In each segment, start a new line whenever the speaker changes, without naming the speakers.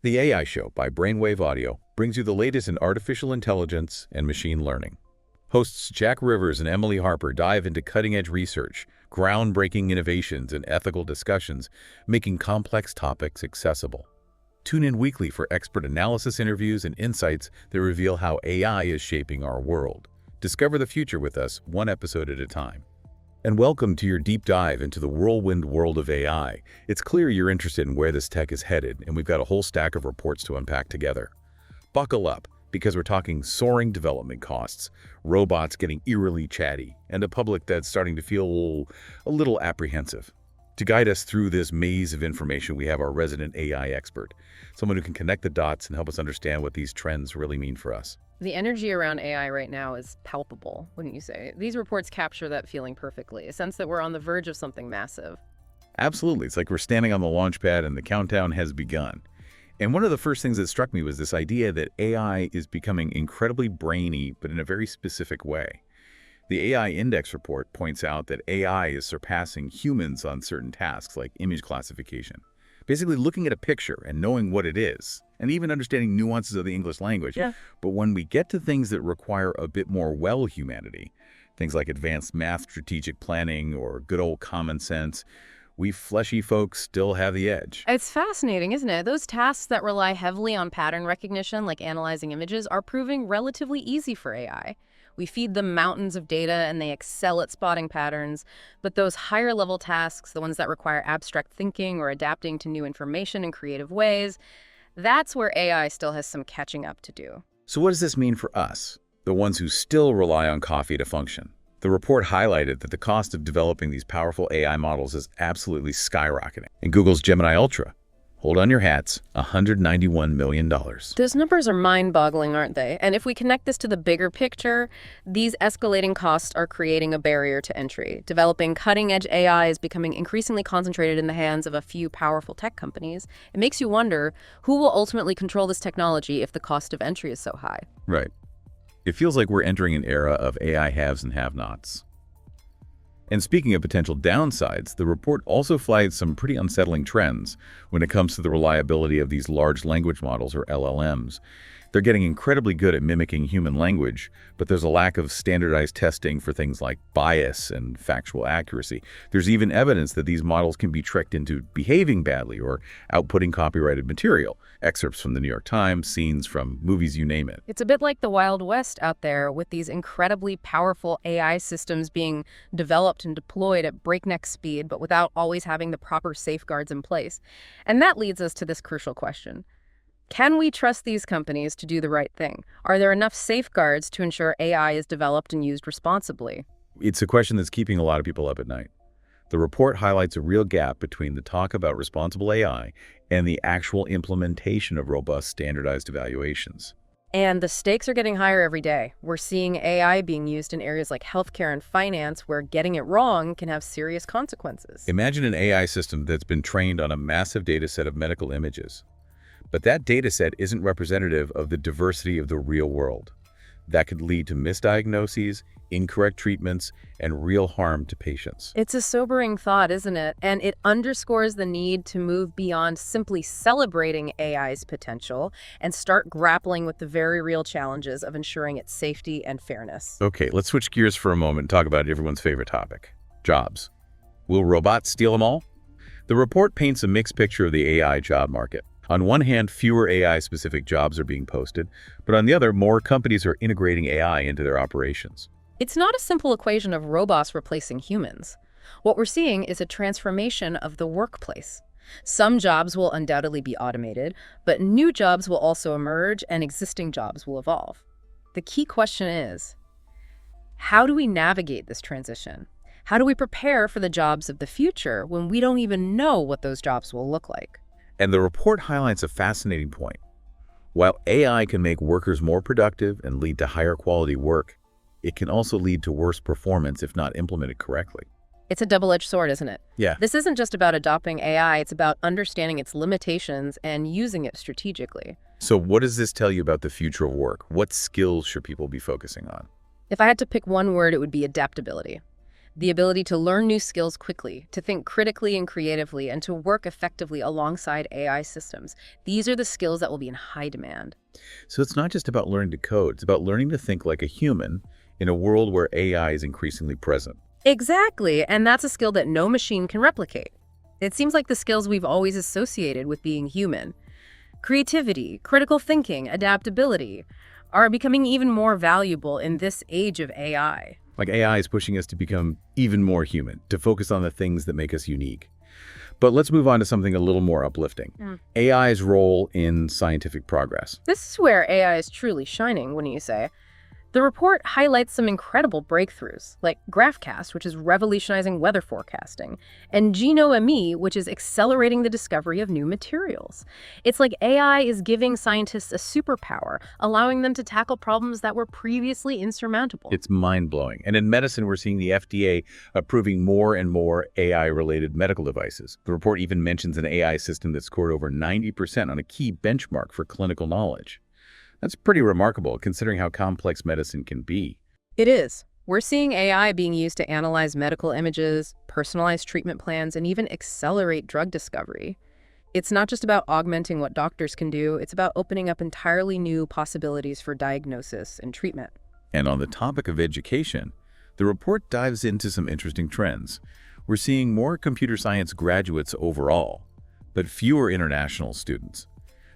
The AI Show by Brainwave Audio brings you the latest in artificial intelligence and machine learning. Hosts Jack Rivers and Emily Harper dive into cutting-edge research, groundbreaking innovations, and ethical discussions, making complex topics accessible. Tune in weekly for expert analysis interviews and insights that reveal how AI is shaping our world. Discover the future with us, one episode at a time. And welcome to your deep dive into the whirlwind world of AI. It's clear you're interested in where this tech is headed, and we've got a whole stack of reports to unpack together. Buckle up, because we're talking soaring development costs, robots getting eerily chatty, and a public that's starting to feel a little apprehensive. To guide us through this maze of information, we have our resident AI expert, someone who can connect the dots and help us understand what these trends really mean for us.
The energy around AI right now is palpable, wouldn't you say? These reports capture that feeling perfectly, a sense that we're on the verge of something massive.
Absolutely. It's like we're standing on the launch pad and the countdown has begun. And one of the first things that struck me was this idea that AI is becoming incredibly brainy, but in a very specific way. The AI Index report points out that AI is surpassing humans on certain tasks like image classification. Basically looking at a picture and knowing what it is, and even understanding nuances of the English language.
Yeah.
But when we get to things that require a bit more humanity, things like advanced math, strategic planning, or good old common sense, we fleshy folks still have the edge.
It's fascinating, isn't it? Those tasks that rely heavily on pattern recognition, like analyzing images, are proving relatively easy for AI. We feed them mountains of data and they excel at spotting patterns, but those higher level tasks, the ones that require abstract thinking or adapting to new information in creative ways, that's where AI still has some catching up to do.
So what does this mean for us, the ones who still rely on coffee to function? The report highlighted that the cost of developing these powerful AI models is absolutely skyrocketing. And Google's Gemini Ultra, hold on your hats, $191 million.
Those numbers are mind-boggling, aren't they? And if we connect this to the bigger picture, these escalating costs are creating a barrier to entry. Developing cutting-edge AI is becoming increasingly concentrated in the hands of a few powerful tech companies. It makes you wonder who will ultimately control this technology if the cost of entry is so high.
Right. It feels like we're entering an era of AI haves and have-nots. And speaking of potential downsides, the report also flags some pretty unsettling trends when it comes to the reliability of these large language models, or LLMs. They're getting incredibly good at mimicking human language, but there's a lack of standardized testing for things like bias and factual accuracy. There's even evidence that these models can be tricked into behaving badly or outputting copyrighted material. Excerpts from the New York Times, scenes from movies, you name it.
It's a bit like the Wild West out there, with these incredibly powerful AI systems being developed and deployed at breakneck speed, but without always having the proper safeguards in place. And that leads us to this crucial question. Can we trust these companies to do the right thing? Are there enough safeguards to ensure AI is developed and used responsibly?
It's a question that's keeping a lot of people up at night. The report highlights a real gap between the talk about responsible AI and the actual implementation of robust standardized evaluations.
And the stakes are getting higher every day. We're seeing AI being used in areas like healthcare and finance, where getting it wrong can have serious consequences.
Imagine an AI system that's been trained on a massive data set of medical images. But that data set isn't representative of the diversity of the real world. That could lead to misdiagnoses, incorrect treatments, and real harm to patients.
It's a sobering thought, isn't it? And it underscores the need to move beyond simply celebrating AI's potential and start grappling with the very real challenges of ensuring its safety and fairness.
Okay, let's switch gears for a moment and talk about everyone's favorite topic, jobs. Will robots steal them all? The report paints a mixed picture of the AI job market. On one hand, fewer AI-specific jobs are being posted, but on the other, more companies are integrating AI into their operations.
It's not a simple equation of robots replacing humans. What we're seeing is a transformation of the workplace. Some jobs will undoubtedly be automated, but new jobs will also emerge and existing jobs will evolve. The key question is, how do we navigate this transition? How do we prepare for the jobs of the future when we don't even know what those jobs will look like?
And the report highlights a fascinating point. While AI can make workers more productive and lead to higher quality work, it can also lead to worse performance if not implemented correctly.
It's a double-edged sword, isn't it?
Yeah.
This isn't just about adopting AI, it's about understanding its limitations and using it strategically.
So what does this tell you about the future of work? What skills should people be focusing on?
If I had to pick one word, it would be adaptability. The ability to learn new skills quickly, to think critically and creatively, and to work effectively alongside AI systems. These are the skills that will be in high demand.
So it's not just about learning to code, it's about learning to think like a human in a world where AI is increasingly present.
Exactly, and that's a skill that no machine can replicate. It seems like the skills we've always associated with being human, creativity, critical thinking, adaptability, are becoming even more valuable in this age of AI.
Like AI is pushing us to become even more human, to focus on the things that make us unique. But let's move on to something a little more uplifting. AI's role in scientific progress.
This is where AI is truly shining, wouldn't you say? The report highlights some incredible breakthroughs, like GraphCast, which is revolutionizing weather forecasting, and GenoME, which is accelerating the discovery of new materials. It's like AI is giving scientists a superpower, allowing them to tackle problems that were previously insurmountable.
It's mind-blowing. And in medicine, we're seeing the FDA approving more and more AI-related medical devices. The report even mentions an AI system that scored over 90% on a key benchmark for clinical knowledge. That's pretty remarkable, considering how complex medicine can be.
It is. We're seeing AI being used to analyze medical images, personalize treatment plans, and even accelerate drug discovery. It's not just about augmenting what doctors can do, it's about opening up entirely new possibilities for diagnosis and treatment.
And on the topic of education, the report dives into some interesting trends. We're seeing more computer science graduates overall, but fewer international students.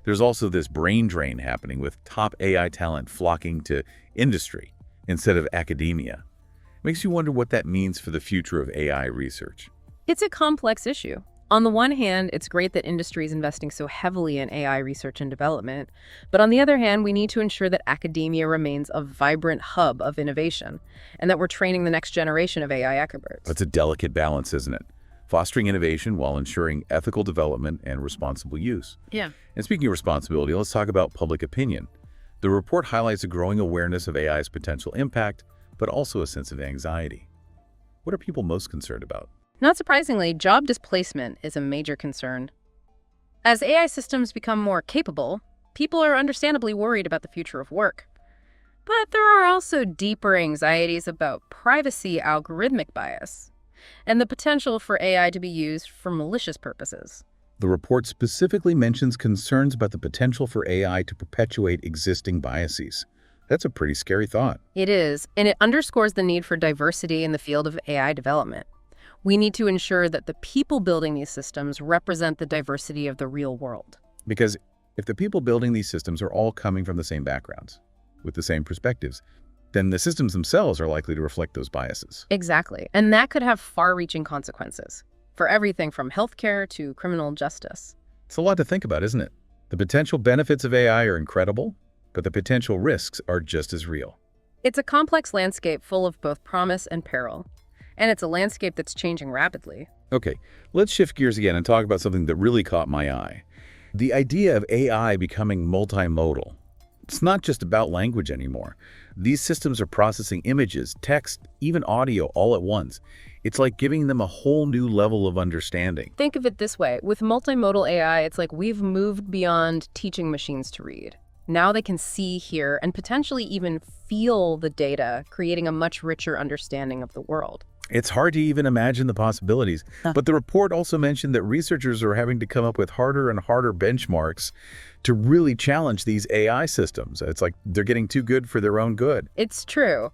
There's also this brain drain happening with top AI talent flocking to industry instead of academia. Makes you wonder what that means for the future of AI research.
It's a complex issue. On the one hand, it's great that industry is investing so heavily in AI research and development. But on the other hand, we need to ensure that academia remains a vibrant hub of innovation and that we're training the next generation of AI experts.
That's a delicate balance, isn't it? Fostering innovation while ensuring ethical development and responsible use.
Yeah.
And speaking of responsibility, let's talk about public opinion. The report highlights a growing awareness of AI's potential impact, but also a sense of anxiety. What are people most concerned about?
Not surprisingly, job displacement is a major concern. As AI systems become more capable, people are understandably worried about the future of work. But there are also deeper anxieties about privacy algorithmic bias and the potential for AI to be used for malicious purposes.
The report specifically mentions concerns about the potential for AI to perpetuate existing biases. That's a pretty scary thought.
It is, and it underscores the need for diversity in the field of AI development. We need to ensure that the people building these systems represent the diversity of the real world.
Because if the people building these systems are all coming from the same backgrounds, with the same perspectives, then the systems themselves are likely to reflect those biases.
Exactly, and that could have far-reaching consequences for everything from healthcare to criminal justice.
It's a lot to think about, isn't it? The potential benefits of AI are incredible, but the potential risks are just as real.
It's a complex landscape full of both promise and peril, and it's a landscape that's changing rapidly.
Okay, let's shift gears again and talk about something that really caught my eye. The idea of AI becoming multimodal. It's not just about language anymore. These systems are processing images, text, even audio all at once. It's like giving them a whole new level of understanding.
Think of it this way. With multimodal AI, it's like we've moved beyond teaching machines to read. Now they can see, hear, and potentially even feel the data, creating a much richer understanding of the world.
It's hard to even imagine the possibilities. But the report also mentioned that researchers are having to come up with harder and harder benchmarks to really challenge these AI systems. It's like they're getting too good for their own good.
It's true.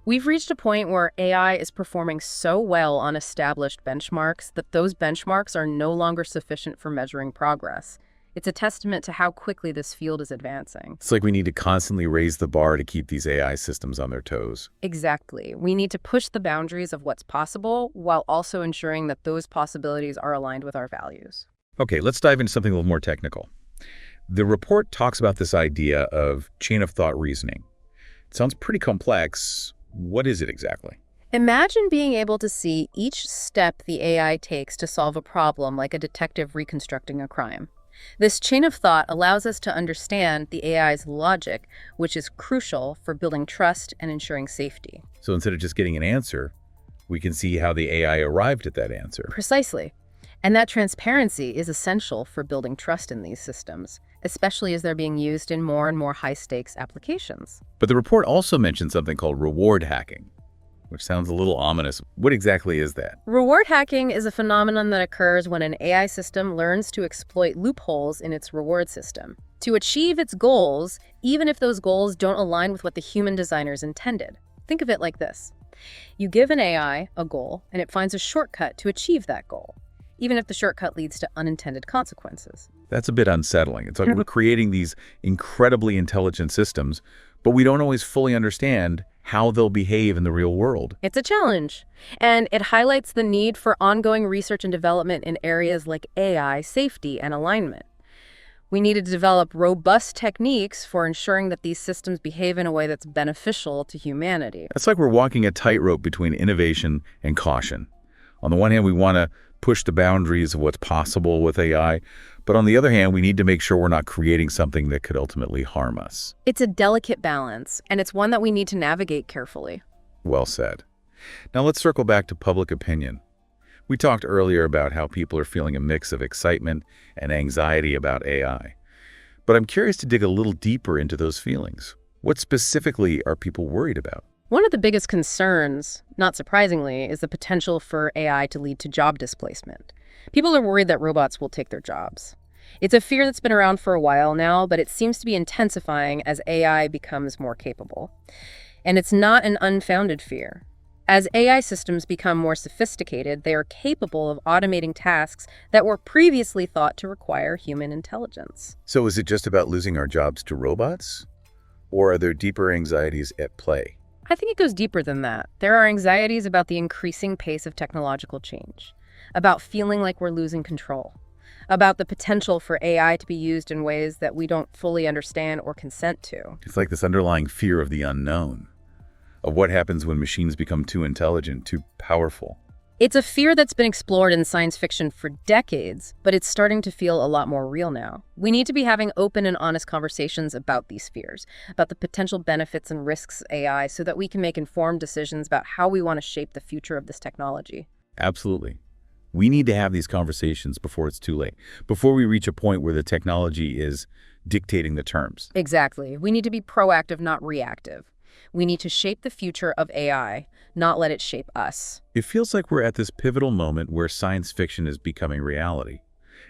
We've reached a point where AI is performing so well on established benchmarks that those benchmarks are no longer sufficient for measuring progress. It's a testament to how quickly this field is advancing.
It's like we need to constantly raise the bar to keep these AI systems on their toes.
Exactly. We need to push the boundaries of what's possible while also ensuring that those possibilities are aligned with our values.
Okay, let's dive into something a little more technical. The report talks about this idea of chain of thought reasoning. It sounds pretty complex. What is it exactly?
Imagine being able to see each step the AI takes to solve a problem, like a detective reconstructing a crime. This chain of thought allows us to understand the AI's logic, which is crucial for building trust and ensuring safety.
So instead of just getting an answer, we can see how the AI arrived at that answer.
Precisely. And that transparency is essential for building trust in these systems, especially as they're being used in more and more high-stakes applications.
But the report also mentioned something called reward hacking. which sounds a little ominous. What exactly is that?
Reward hacking is a phenomenon that occurs when an AI system learns to exploit loopholes in its reward system to achieve its goals, even if those goals don't align with what the human designers intended. Think of it like this. You give an AI a goal, and it finds a shortcut to achieve that goal, even if the shortcut leads to unintended consequences.
That's a bit unsettling. It's like we're creating these incredibly intelligent systems, but we don't always fully understand how they'll behave in the real world.
It's a challenge, and it highlights the need for ongoing research and development in areas like AI safety and alignment. We need to develop robust techniques for ensuring that these systems behave in a way that's beneficial to humanity.
It's like we're walking a tightrope between innovation and caution. On the one hand, we want to push the boundaries of what's possible with AI, but on the other hand, we need to make sure we're not creating something that could ultimately harm us.
It's a delicate balance, and it's one that we need to navigate carefully.
Well said. Now let's circle back to public opinion. We talked earlier about how people are feeling a mix of excitement and anxiety about AI. But I'm curious to dig a little deeper into those feelings. What specifically are people worried about?
One of the biggest concerns, not surprisingly, is the potential for AI to lead to job displacement. People are worried that robots will take their jobs. It's a fear that's been around for a while now, but it seems to be intensifying as AI becomes more capable. And it's not an unfounded fear. As AI systems become more sophisticated, they are capable of automating tasks that were previously thought to require human intelligence.
So is it just about losing our jobs to robots? Or are there deeper anxieties at play?
I think it goes deeper than that. There are anxieties about the increasing pace of technological change, about feeling like we're losing control, about the potential for AI to be used in ways that we don't fully understand or consent to.
It's like this underlying fear of the unknown, of what happens when machines become too intelligent, too powerful.
It's a fear that's been explored in science fiction for decades, but it's starting to feel a lot more real now. We need to be having open and honest conversations about these fears, about the potential benefits and risks of AI, so that we can make informed decisions about how we want to shape the future of this technology.
Absolutely. We need to have these conversations before it's too late, before we reach a point where the technology is dictating the terms.
Exactly. We need to be proactive, not reactive. We need to shape the future of AI, not let it shape us.
It feels like we're at this pivotal moment where science fiction is becoming reality.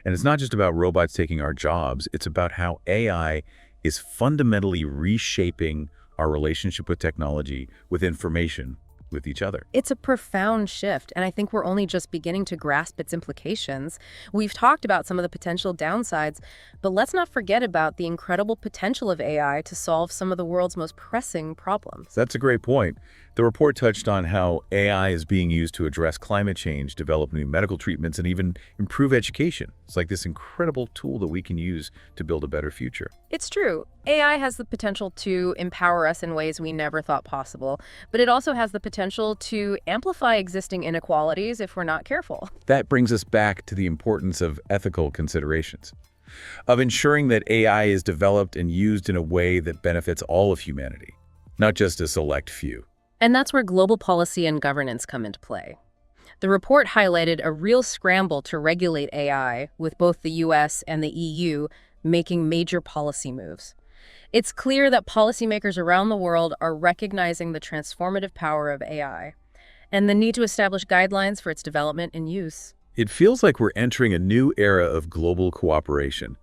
And it's not just about robots taking our jobs, it's about how AI is fundamentally reshaping our relationship with technology, with information, with each other.
It's a profound shift, and I think we're only just beginning to grasp its implications. We've talked about some of the potential downsides, but let's not forget about the incredible potential of AI to solve some of the world's most pressing problems.
That's a great point. The report touched on how AI is being used to address climate change, develop new medical treatments, and even improve education. It's like this incredible tool that we can use to build a better future.
It's true. AI has the potential to empower us in ways we never thought possible, but it also has the potential to amplify existing inequalities if we're not careful.
That brings us back to the importance of ethical considerations, of ensuring that AI is developed and used in a way that benefits all of humanity, not just a select few.
And that's where global policy and governance come into play. The report highlighted a real scramble to regulate AI, with both the US and the EU making major policy moves. It's clear that policymakers around the world are recognizing the transformative power of AI and the need to establish guidelines for its development and use.
It feels like we're entering a new era of global cooperation,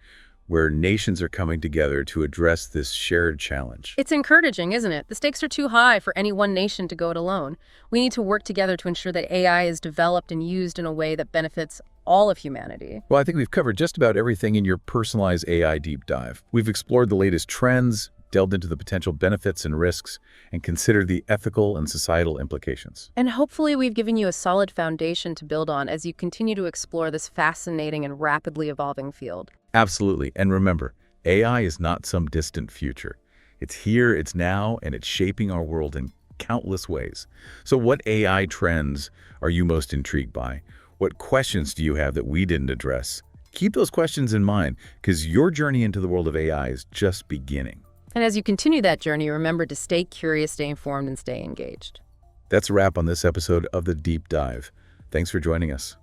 where nations are coming together to address this shared challenge.
It's encouraging, isn't it? The stakes are too high for any one nation to go it alone. We need to work together to ensure that AI is developed and used in a way that benefits all of humanity.
Well, I think we've covered just about everything in your personalized AI deep dive. We've explored the latest trends, delved into the potential benefits and risks, and considered the ethical and societal implications.
And hopefully we've given you a solid foundation to build on as you continue to explore this fascinating and rapidly evolving field.
Absolutely. And remember, AI is not some distant future. It's here, it's now, and it's shaping our world in countless ways. So what AI trends are you most intrigued by? What questions do you have that we didn't address? Keep those questions in mind, because your journey into the world of AI is just beginning.
And as you continue that journey, remember to stay curious, stay informed, and stay engaged.
That's a wrap on this episode of The Deep Dive. Thanks for joining us.